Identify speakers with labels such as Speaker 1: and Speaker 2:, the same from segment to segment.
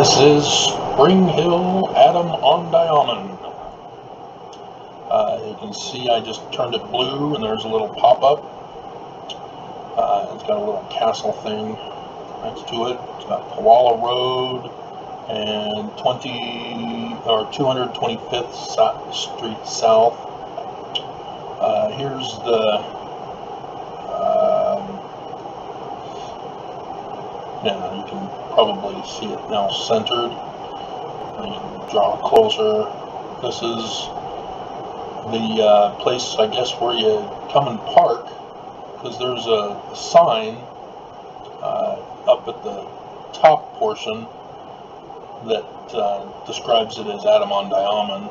Speaker 1: This is Spring Hill Adam on Ahman. You can see I just turned it blue and there's a little pop-up. It's got a little castle thing next to it. It's got Koala Road and 225th Street South. Here's the yeah, you can probably see it now centered. You can draw closer. This is the place, I guess, where you come and park, because there's a sign up at the top portion that describes it as Adam on Ahman.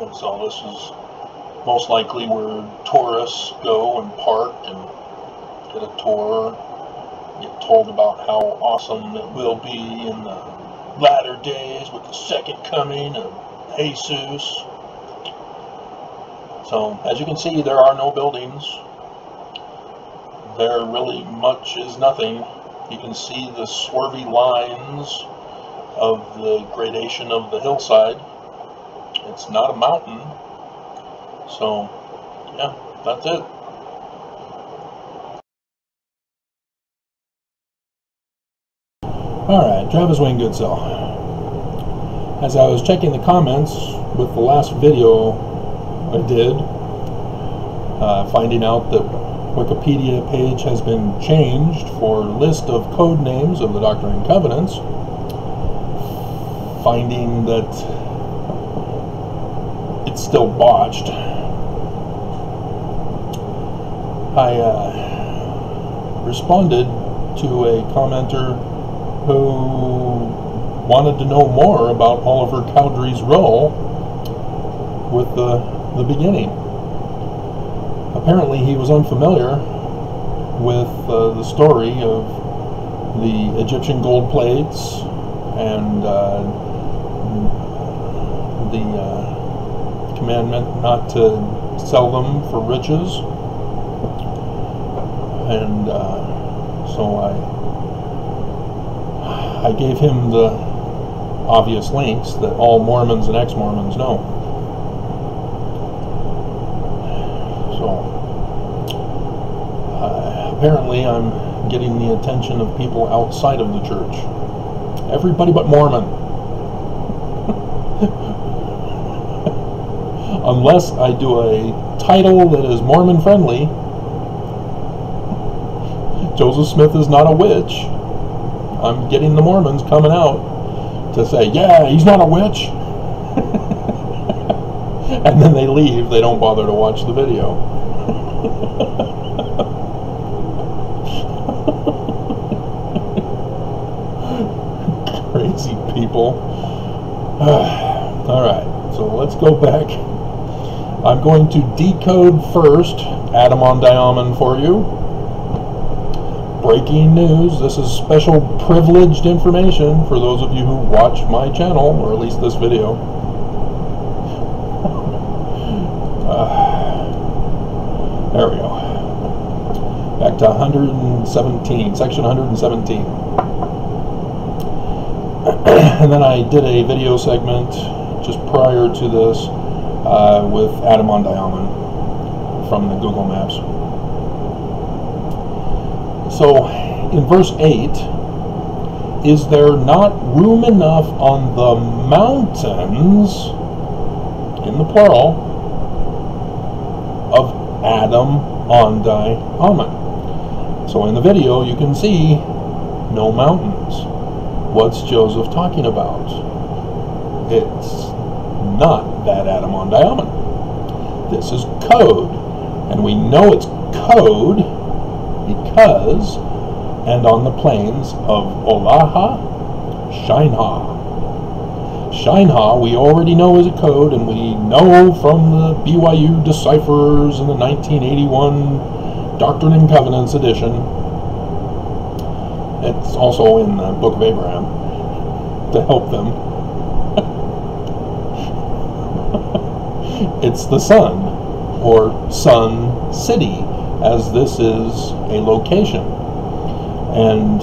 Speaker 1: And so this is most likely where tourists go and park and get a tour, get told about how awesome it will be in the latter days with the second coming of Jesus. So, as you can see, there are no buildings. There really much is nothing. You can see the swervy lines of the gradation of the hillside. It's not a mountain. So, yeah, that's it. Alright, Travis Wayne Goodsell. As I was checking the comments with the last video I did, finding out that Wikipedia page has been changed for list of code names of the Doctrine and Covenants, finding that it's still botched, I responded to a commenter who wanted to know more about Oliver Cowdery's role with the beginning. Apparently he was unfamiliar with the story of the Egyptian gold plates and the commandment not to sell them for riches. And so I gave him the obvious links that all Mormons and ex-Mormons know. So apparently I'm getting the attention of people outside of the church. Everybody but Mormon. Unless I do a title that is Mormon friendly. Joseph Smith is not a witch. I'm getting the Mormons coming out to say, yeah, he's not a witch. And then they leave. They don't bother to watch the video. Crazy people. Alright, so let's go back. I'm going to decode first Adam on Ahman for you. Breaking news. This is special privileged information for those of you who watch my channel, or at least this video. There we go. Back to 117, section 117. And then I did a video segment just prior to this with Adam on Ahman from the Google Maps. So, in verse 8, is there not room enough on the mountains, in the plural, of Adam on Ahman? So in the video you can see no mountains. What's Joseph talking about? It's not that Adam on Ahman. This is code. And we know it's code because, and on the plains of Olaha, Shinha. Shinha we already know is a code, and we know from the BYU deciphers in the 1981 Doctrine and Covenants edition. It's also in the Book of Abraham to help them. It's the sun, or Sun City, as this is a location. And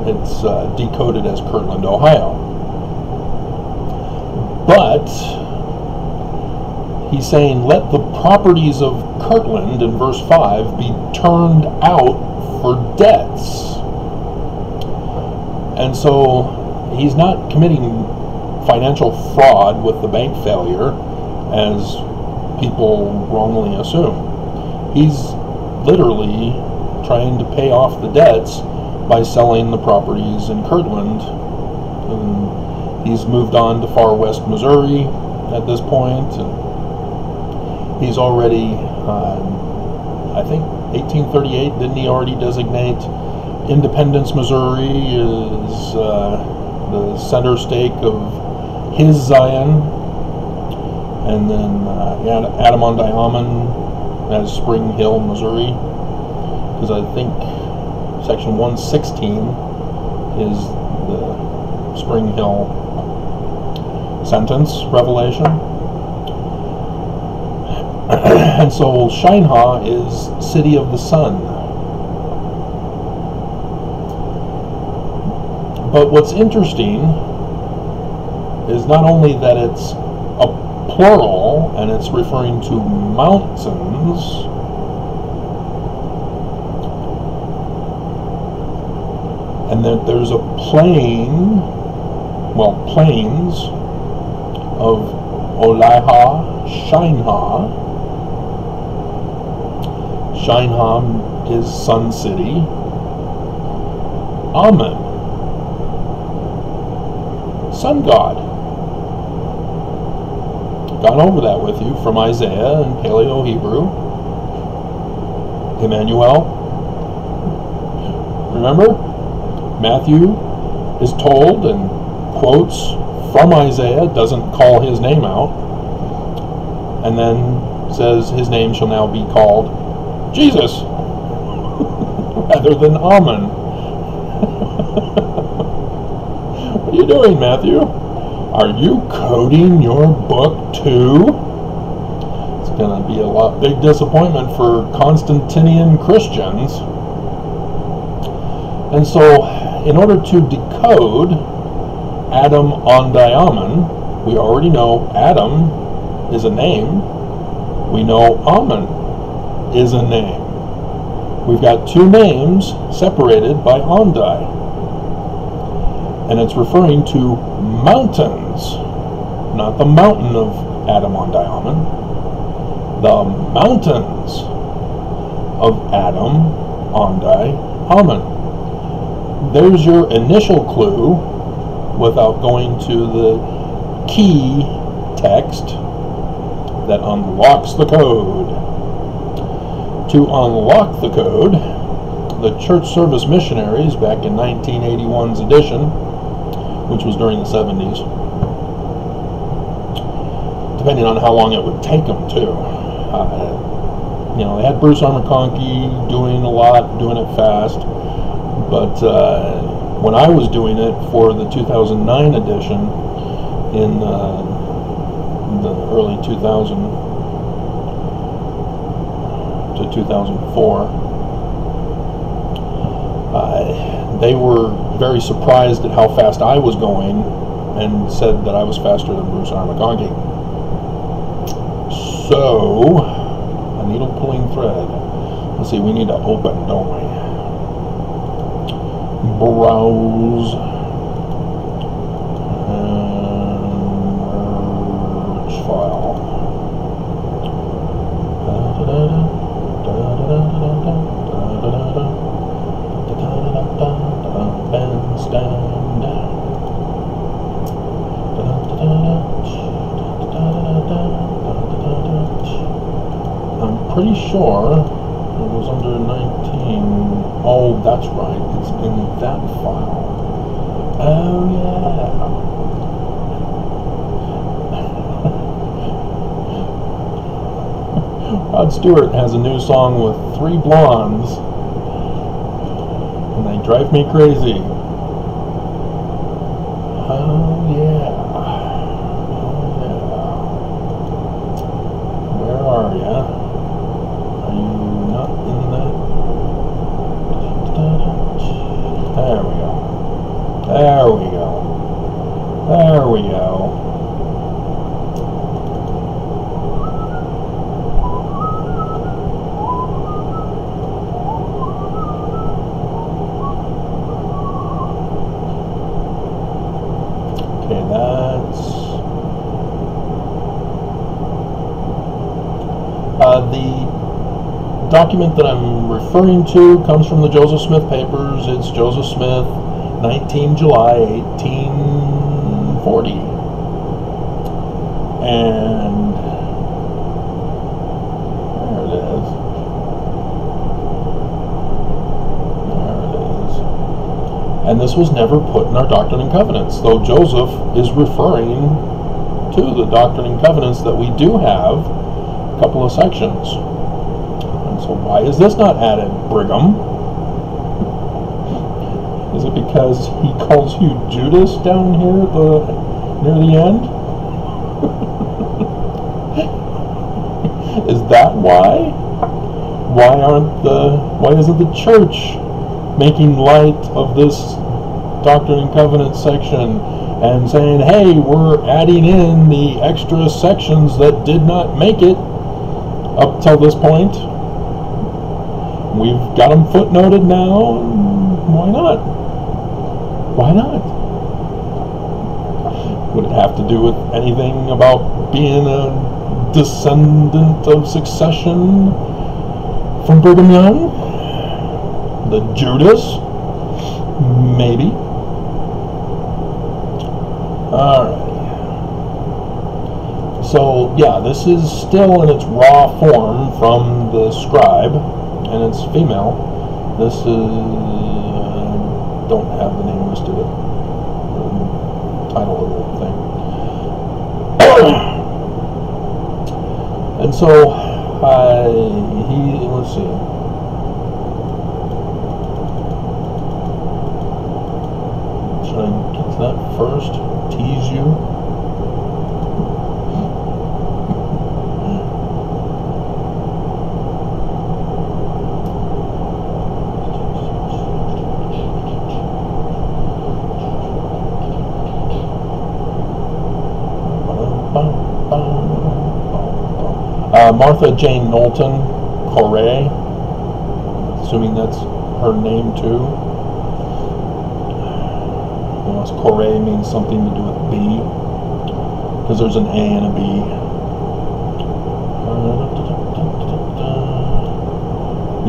Speaker 1: It's decoded as Kirtland, Ohio. But he's saying, let the properties of Kirtland, in verse 5, be turned out for debts. And so he's not committing financial fraud with the bank failure, as people wrongly assume. He's literally trying to pay off the debts by selling the properties in Kirtland. And he's moved on to far west Missouri at this point, and he's already, I think 1838, didn't he already designate Independence, Missouri as the center stake of his Zion, and then Ahman as Spring Hill, Missouri, because I think section 116 is the Spring Hill sentence revelation. And so Shinehaw is City of the Sun. But what's interesting is not only that it's a plural and it's referring to mountains, and that there's a plains of Oliha, Shinehaw. Shinehaw is Sun City. Ahman, Sun God. Gone over that with you from Isaiah and Paleo Hebrew. Emmanuel. Remember? Matthew is told and quotes from Isaiah, doesn't call his name out, and then says his name shall now be called Jesus rather than Ahman. What are you doing, Matthew? Are you coding your book too? It's going to be a big disappointment for Constantinian Christians. And so, in order to decode Adam Ondi Ahman, we already know Adam is a name. We know Ahman is a name. We've got two names separated by Ondi. And it's referring to mountains, not the mountain of Adam Ondi Ahman, the mountains of Adam Ondi Ahman. There's your initial clue without going to the key text that unlocks the code. To unlock the code, the Church Service Missionaries, back in 1981's edition, which was during the 70s, depending on how long it would take them too. They had Bruce R. McConkie doing a lot, doing it fast. But when I was doing it for the 2009 edition in the early 2000 to 2004, they were very surprised at how fast I was going and said that I was faster than Bruce R. McConkie. So, a needle pulling thread. Let's see, we need to open, don't we? Browse and merge file. Bandstand. I'm pretty sure it was under 19. Oh, that's right. It's in that file. Oh, yeah. Rod Stewart has a new song with 3 blondes, and they drive me crazy. Oh, yeah. Where are ya? Are you not in that? There we go. The document that I'm referring to comes from the Joseph Smith papers. It's Joseph Smith, 19 July 1840. And there it is. And this was never put in our Doctrine and Covenants, though Joseph is referring to the Doctrine and Covenants that we do have a couple of sections. And so why is this not added, Brigham? Is it because he calls you Judas down here at near the end? Is that why? Why isn't the church making light of this Doctrine and Covenants section and saying, hey, we're adding in the extra sections that did not make it up till this point? We've got them footnoted now. Why not? Why not? Would it have to do with anything about being a descendant of succession from Brigham Young? The Judas? Maybe. Alright. So, yeah, this is still in its raw form from the scribe, and it's female. This is... don't have the name listed, the title of the thing. And so, let's see. Should I get to that first? Tease you? Martha Jane Knowlton, Corey, assuming that's her name too. Unless Corey means something to do with B, because there's an A and a B.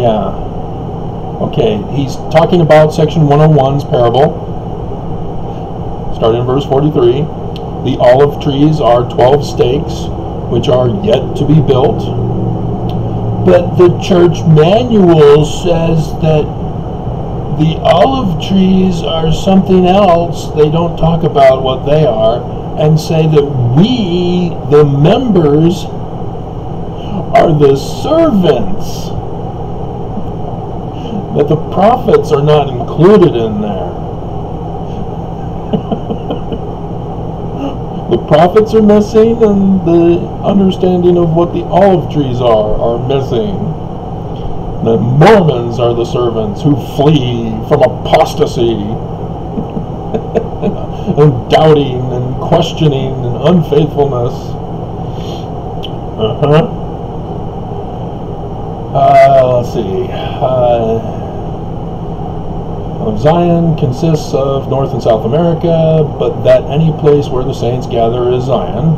Speaker 1: Yeah. Okay, he's talking about section 101's parable, starting in verse 43. The olive trees are 12 stakes, which are yet to be built. But the church manual says that the olive trees are something else. They don't talk about what they are, and say that we, the members, are the servants. That the prophets are not included in there. The prophets are missing, and the understanding of what the olive trees are missing. The Mormons are the servants who flee from apostasy and doubting and questioning and unfaithfulness. Let's see. Zion consists of North and South America, but that any place where the saints gather is Zion.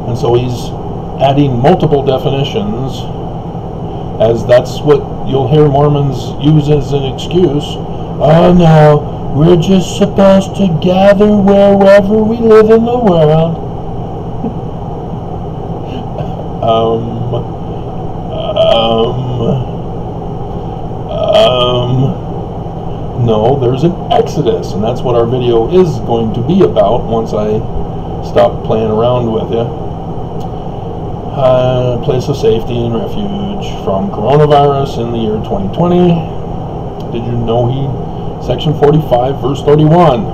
Speaker 1: And so he's adding multiple definitions, as that's what you'll hear Mormons use as an excuse. Oh no, we're just supposed to gather wherever we live in the world. No, there's an exodus, and that's what our video is going to be about once I stop playing around with you. Place of safety and refuge from coronavirus in the year 2020. Did you know section 45, verse 31.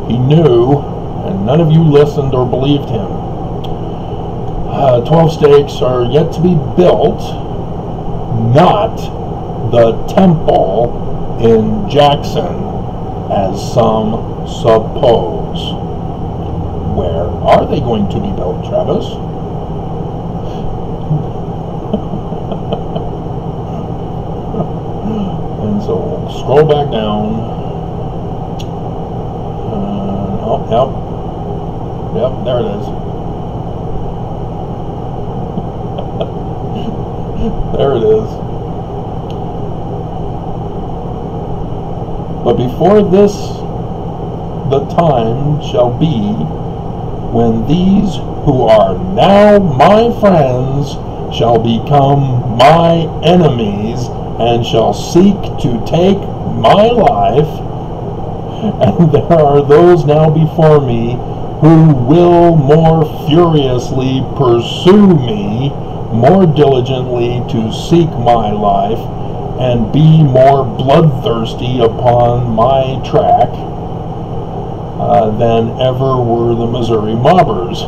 Speaker 1: He knew, and none of you listened or believed him. 12 stakes are yet to be built, not the temple in Jackson, as some suppose. Where are they going to be built, Travis? And so we'll scroll back down. Yep, there it is. There it is. But before this, the time shall be when these who are now my friends shall become my enemies and shall seek to take my life. And there are those now before me who will more furiously pursue me, more diligently to seek my life, and be more bloodthirsty upon my track than ever were the Missouri mobbers.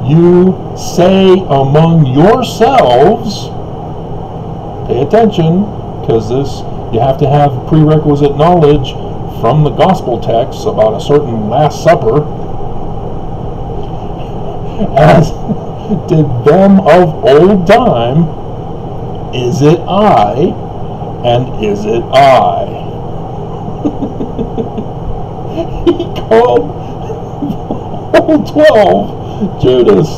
Speaker 1: You say among yourselves, pay attention, because you have to have prerequisite knowledge from the gospel texts about a certain Last Supper, as did them of old time, is it I, and is it I? He called all 12 Judas.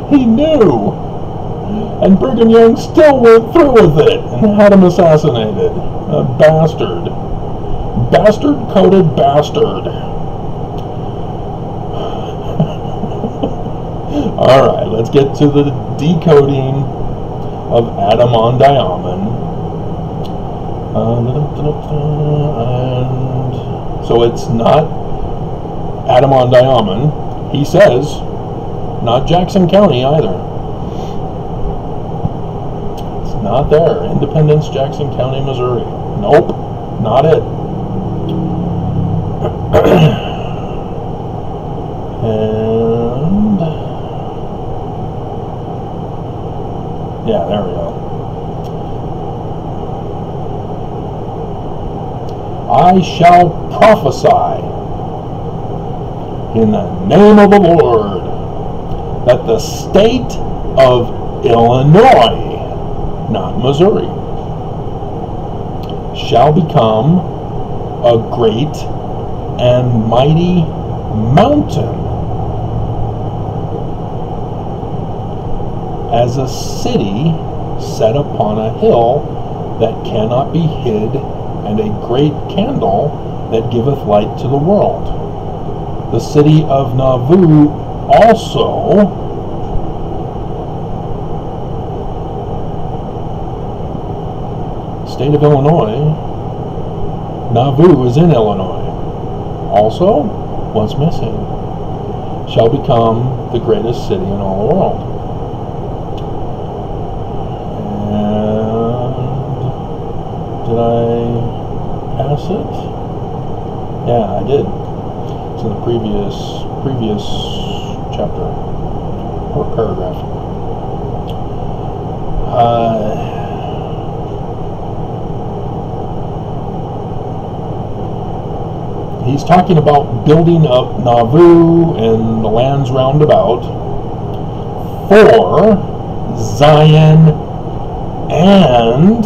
Speaker 1: He knew. And Brigham Young still went through with it and had him assassinated. A bastard. Bastard-coated bastard. Alright, let's get to the decoding of Adam Ondi Ahman. And so it's not Adam Ondi Ahman. He says, not Jackson County either. It's not there. Independence, Jackson County, Missouri. Nope, not it. And yeah, there we go. I shall prophesy in the name of the Lord that the state of Illinois, not Missouri, shall become a great and mighty mountain, as a city set upon a hill that cannot be hid, and a great candle that giveth light to the world. The city of Nauvoo also state of Illinois. Nauvoo is in Illinois. Also, what's missing? Shall become the greatest city in all the world. Did I pass it? Yeah, I did. It's in the previous chapter or paragraph. He's talking about building up Nauvoo and the lands round about for Zion and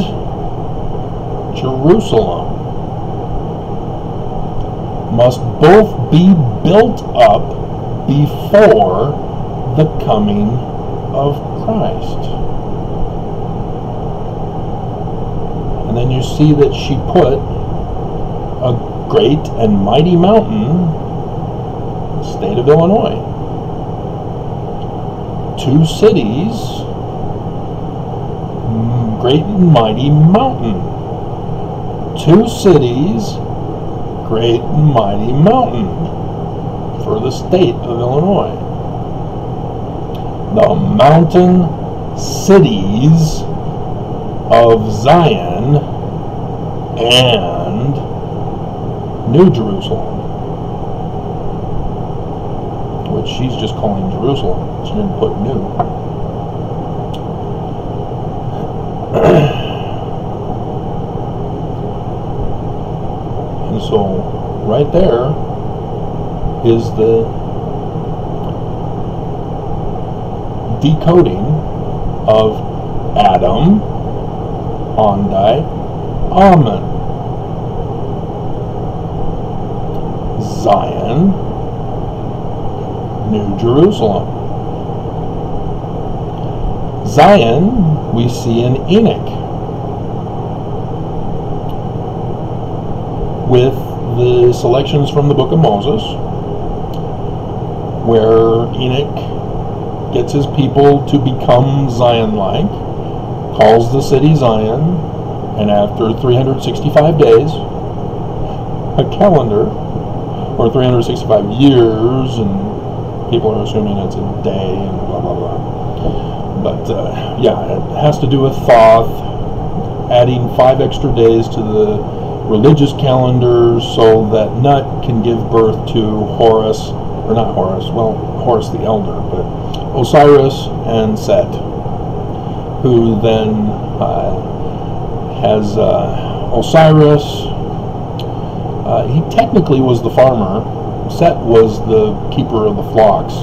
Speaker 1: Jerusalem must both be built up before the coming of Christ. And then you see that she put a great and mighty mountain, the state of Illinois. 2 cities, great and mighty mountain. 2 cities, great and mighty mountain for the state of Illinois. The mountain cities of Zion and New Jerusalem, which she's just calling Jerusalem. She didn't put new. And so right there is the decoding of Adam Ondi Ahman. Zion, New Jerusalem. Zion we see in Enoch, with the selections from the book of Moses, where Enoch gets his people to become Zion-like, calls the city Zion, and after 365 days, a calendar, or 365 years, and people are assuming it's a day, and blah, blah, blah. But, yeah, it has to do with Thoth, adding 5 extra days to the religious calendar so that Nut can give birth to Horus, or not Horus, well, Horus the Elder, but Osiris and Set, who then has Osiris. He technically was the farmer. Set was the keeper of the flocks,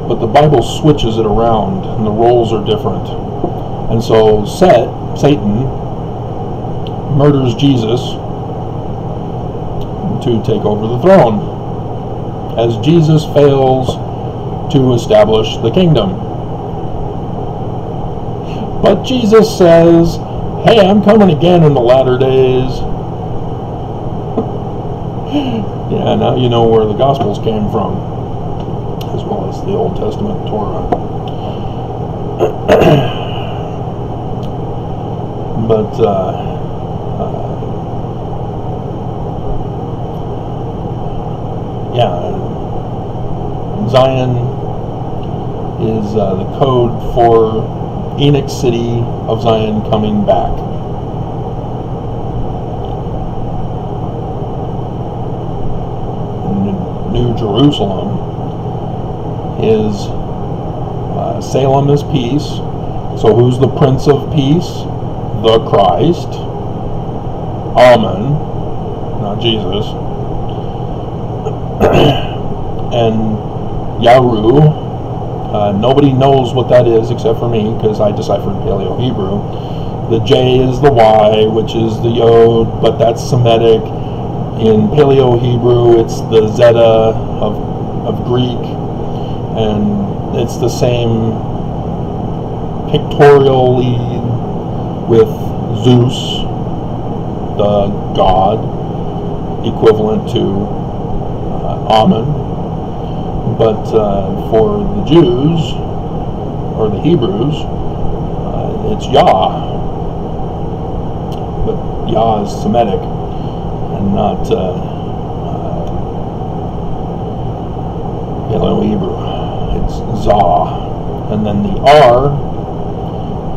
Speaker 1: but the Bible switches it around, and the roles are different. And so Set, Satan, murders Jesus to take over the throne, as Jesus fails to establish the kingdom. But Jesus says, hey, I'm coming again in the latter days. Yeah, now you know where the Gospels came from, as well as the Old Testament Torah. But, yeah, Zion is the code for Enoch city of Zion coming back. New Jerusalem is Salem is peace. So who's the Prince of Peace? The Christ. Ahman, not Jesus. And Yaru, nobody knows what that is except for me, because I deciphered Paleo-Hebrew. The J is the Y, which is the Yod, but that's Semitic. In Paleo-Hebrew, it's the Zeta of Greek, and it's the same pictorially with Zeus, the god, equivalent to Ahman. But for the Jews, or the Hebrews, it's Yah. But Yah is Semitic, and not Paleo-Hebrew. It's Zah. And then the R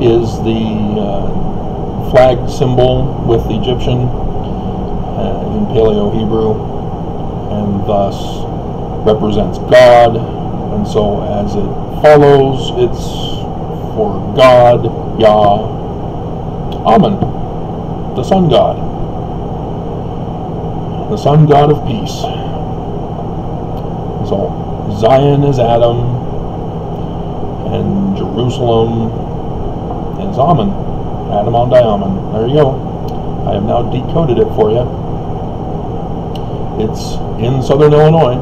Speaker 1: is the flag symbol with the Egyptian in Paleo-Hebrew, and thus represents God. And so as it follows, it's for God, Yah, Ahman, the sun god. The sun god of peace. So Zion is Adam, and Jerusalem is Ahman. Adam on Diamond. There you go. I have now decoded it for you. It's in Southern Illinois.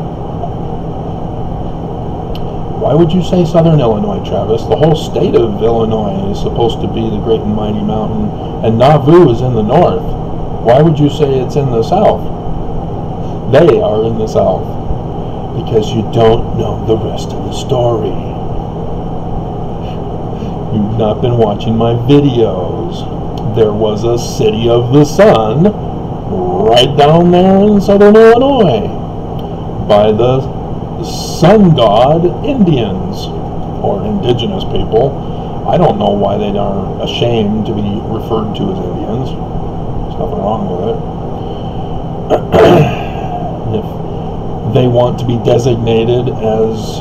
Speaker 1: Why would you say Southern Illinois, Travis? The whole state of Illinois is supposed to be the great and mighty mountain, and Nauvoo is in the north. Why would you say it's in the south? They are in the south, because you don't know the rest of the story. You've not been watching my videos. There was a city of the sun right down there in Southern Illinois by the sun god Indians, or indigenous people. I don't know why they are ashamed to be referred to as Indians. There's nothing wrong with it. If they want to be designated as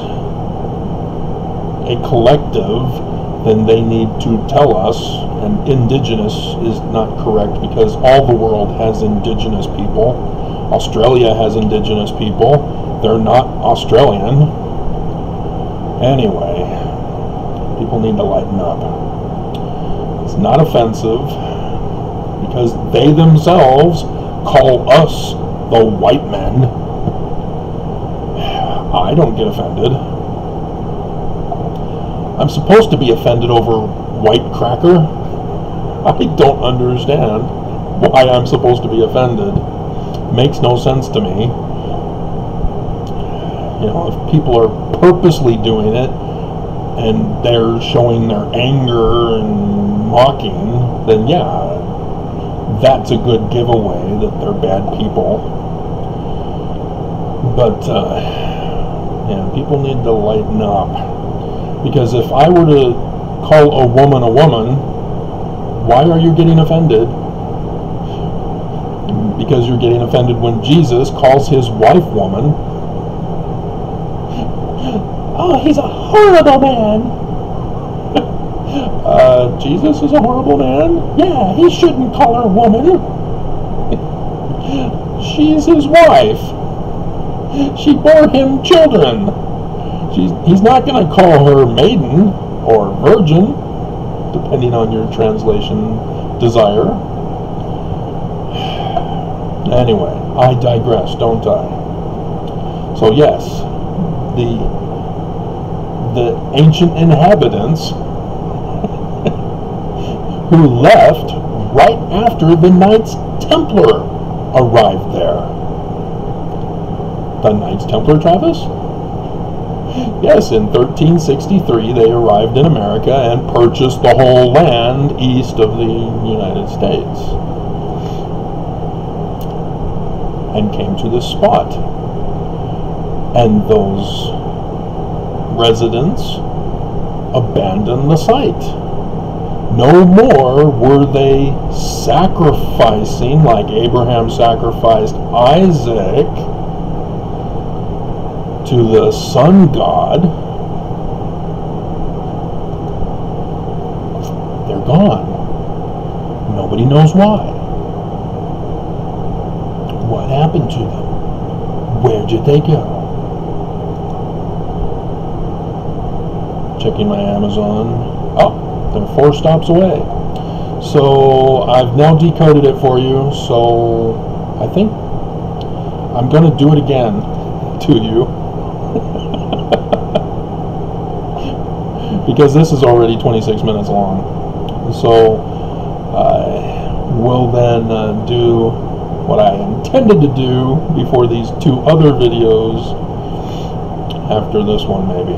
Speaker 1: a collective, then they need to tell us, and indigenous is not correct, because all the world has indigenous people. Australia has indigenous people. They're not Australian. Anyway, people need to lighten up. It's not offensive, because they themselves call us the white men. I don't get offended. I'm supposed to be offended over white cracker? I don't understand why I'm supposed to be offended. Makes no sense to me. You know, if people are purposely doing it and they're showing their anger and mocking, then yeah, that's a good giveaway that they're bad people. But yeah, people need to lighten up, because if I were to call a woman, why are you getting offended? Because you're getting offended when Jesus calls his wife woman. Oh, he's a horrible man. Jesus is a horrible man? Yeah, he shouldn't call her woman. She's his wife. She bore him children. He's not going to call her maiden or virgin, depending on your translation desire. Anyway, I digress, don't I? So yes, the ancient inhabitants who left right after the Knights Templar arrived there. The Knights Templar, Travis? Yes, in 1363 they arrived in America and purchased the whole land east of the United States. And came to this spot. And those residents abandoned the site. No more were they sacrificing like Abraham sacrificed Isaac to the sun god. They're gone. Nobody knows why. What happened to them? Where did they go? Checking my Amazon. Oh, they're 4 stops away. So I've now decoded it for you, so I think I'm going to do it again to you. Because this is already 26 minutes long. So we'll then do what I intended to do before these 2 other videos after this one, maybe.